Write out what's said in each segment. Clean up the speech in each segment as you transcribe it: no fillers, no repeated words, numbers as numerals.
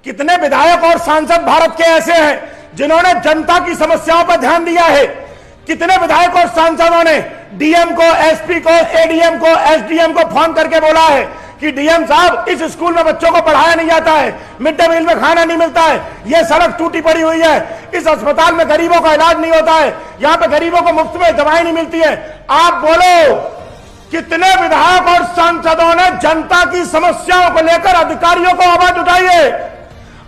कितने विधायक और सांसद भारत के ऐसे हैं जिन्होंने जनता की समस्याओं पर ध्यान दिया है? कितने विधायक और सांसदों ने डीएम को, एसपी को, एडीएम को, एसडीएम को फोन करके बोला है कि डीएम साहब, इस स्कूल में बच्चों को पढ़ाया नहीं जाता है, मिड डे मील में खाना नहीं मिलता है, यह सड़क टूटी पड़ी हुई है, इस अस्पताल में गरीबों का इलाज नहीं होता है, यहां पे गरीबों को मुफ्त में दवाएं नहीं मिलती है। आप बोलो, कितने विधायक और सांसदों ने जनता की समस्याओं को लेकर अधिकारियों को आवाज उठाई है?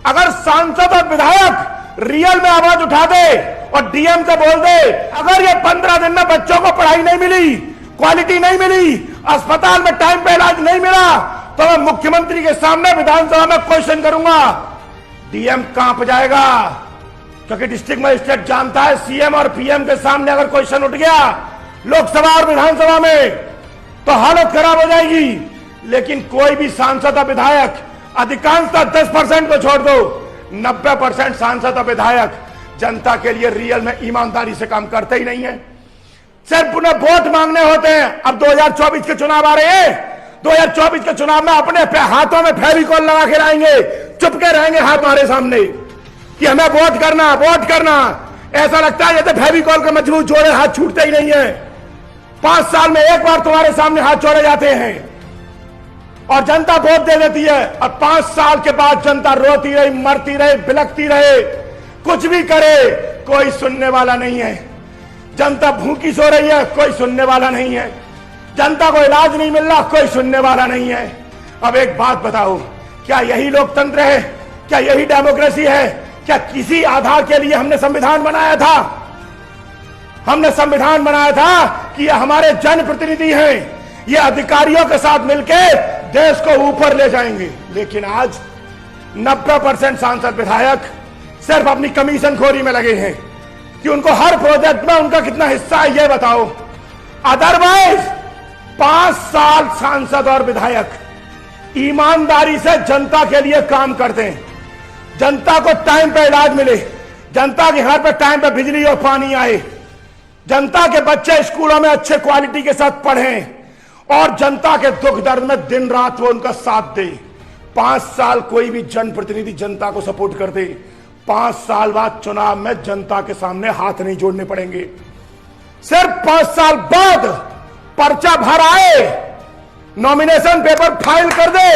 अगर सांसद और विधायक रियल में आवाज उठा दे और डीएम से बोल दे, अगर ये 15 दिन में बच्चों को पढ़ाई नहीं मिली, क्वालिटी नहीं मिली, अस्पताल में टाइम पे इलाज नहीं मिला, तो मैं मुख्यमंत्री के सामने विधानसभा में क्वेश्चन करूंगा, डीएम कांप जाएगा। क्योंकि डिस्ट्रिक्ट मजिस्ट्रेट जानता है, सीएम और पीएम के सामने अगर क्वेश्चन उठ गया लोकसभा और विधानसभा में तो हालत खराब हो जाएगी। लेकिन कोई भी सांसद और विधायक, अधिकांशतः 10% को छोड़ दो, 90% सांसद और विधायक जनता के लिए रियल में ईमानदारी से काम करते ही नहीं है। सिर्फ उन्हें वोट मांगने होते हैं। अब 2024 के चुनाव आ रहे हैं, 2024 के चुनाव में अपने हाथों में फेविकॉल लगा के लाएंगे, चुपके रहेंगे हाथ हमारे सामने कि हमें वोट करना, वोट करना। ऐसा लगता है जैसे फेविकॉल के मजबूत जोड़े हाथ छूटते ही नहीं है। 5 साल में एक बार तुम्हारे सामने हाथ जोड़े जाते हैं और जनता वोट दे देती है, और 5 साल के बाद जनता रोती रही, मरती रहे, बिलखती रहे, कुछ भी करे, कोई सुनने वाला नहीं है। जनता भूखी सो रही है, कोई सुनने वाला नहीं है। जनता को इलाज नहीं मिल रहा, कोई सुनने वाला नहीं है। अब एक बात बताओ, क्या यही लोकतंत्र है? क्या यही डेमोक्रेसी है? क्या किसी आधार के लिए हमने संविधान बनाया था? हमने संविधान बनाया था कि ये हमारे जनप्रतिनिधि हैं, ये अधिकारियों के साथ मिलकर देश को ऊपर ले जाएंगे। लेकिन आज 90% सांसद विधायक सिर्फ अपनी कमीशन खोरी में लगे हैं कि उनको हर प्रोजेक्ट में उनका कितना हिस्सा है ये बताओ। अदरवाइज 5 साल सांसद और विधायक ईमानदारी से जनता के लिए काम करते हैं, जनता को टाइम पे इलाज मिले, जनता के घर पे टाइम पे बिजली और पानी आए, जनता के बच्चे स्कूलों में अच्छे क्वालिटी के साथ पढ़ें, और जनता के दुख दर्द में दिन रात वो उनका साथ दे। 5 साल कोई भी जनप्रतिनिधि जनता को सपोर्ट कर दे, 5 साल बाद चुनाव में जनता के सामने हाथ नहीं जोड़ने पड़ेंगे। सिर्फ 5 साल बाद पर्चा भर आए, नॉमिनेशन पेपर फाइल कर दे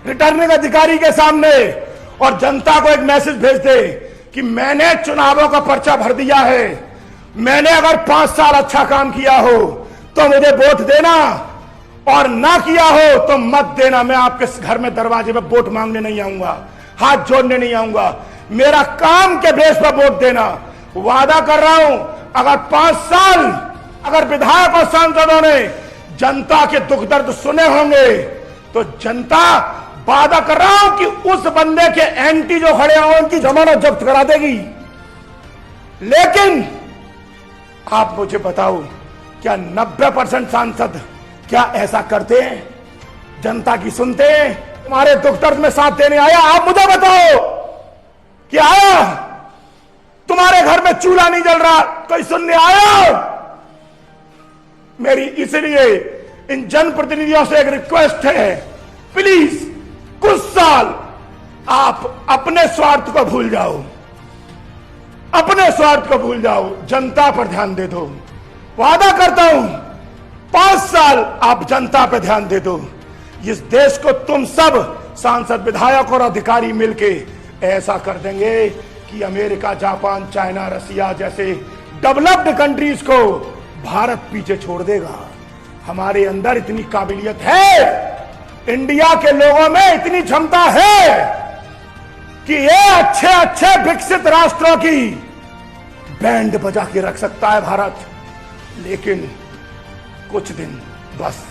रिटर्निंग अधिकारी के सामने, और जनता को एक मैसेज भेज दे कि मैंने चुनावों का पर्चा भर दिया है, मैंने अगर 5 साल अच्छा काम किया हो तो मुझे वोट देना, और ना किया हो तो मत देना। मैं आपके घर में दरवाजे पे वोट मांगने नहीं आऊंगा, हाथ जोड़ने नहीं आऊंगा, मेरा काम के बेस पर वोट देना। वादा कर रहा हूं, अगर 5 साल अगर विधायक और सांसदों ने जनता के दुख दर्द सुने होंगे तो जनता, वादा कर रहा हूं कि उस बंदे के एंटी जो खड़े हों उनकी जमानत जब्त करा देगी। लेकिन आप मुझे बताओ, क्या 90% सांसद क्या ऐसा करते हैं? जनता की सुनते हैं? तुम्हारे दुख दर्द में साथ देने आया, आप मुझे बताओ कि आया? तुम्हारे घर में चूल्हा नहीं जल रहा, कोई सुनने आया? मेरी इसलिए इन जनप्रतिनिधियों से एक रिक्वेस्ट है, प्लीज कुछ साल आप अपने स्वार्थ को भूल जाओ, अपने स्वार्थ को भूल जाओ, जनता पर ध्यान दे दो। वादा करता हूं 5 साल आप जनता पर ध्यान दे दो, इस देश को तुम सब सांसद, विधायक और अधिकारी मिलके ऐसा कर देंगे कि अमेरिका, जापान, चाइना, रसिया जैसे डेवलप्ड कंट्रीज को भारत पीछे छोड़ देगा। हमारे अंदर इतनी काबिलियत है, इंडिया के लोगों में इतनी क्षमता है कि ये अच्छे अच्छे विकसित राष्ट्रों की बैंड बजा के रख सकता है भारत। लेकिन कुछ दिन बस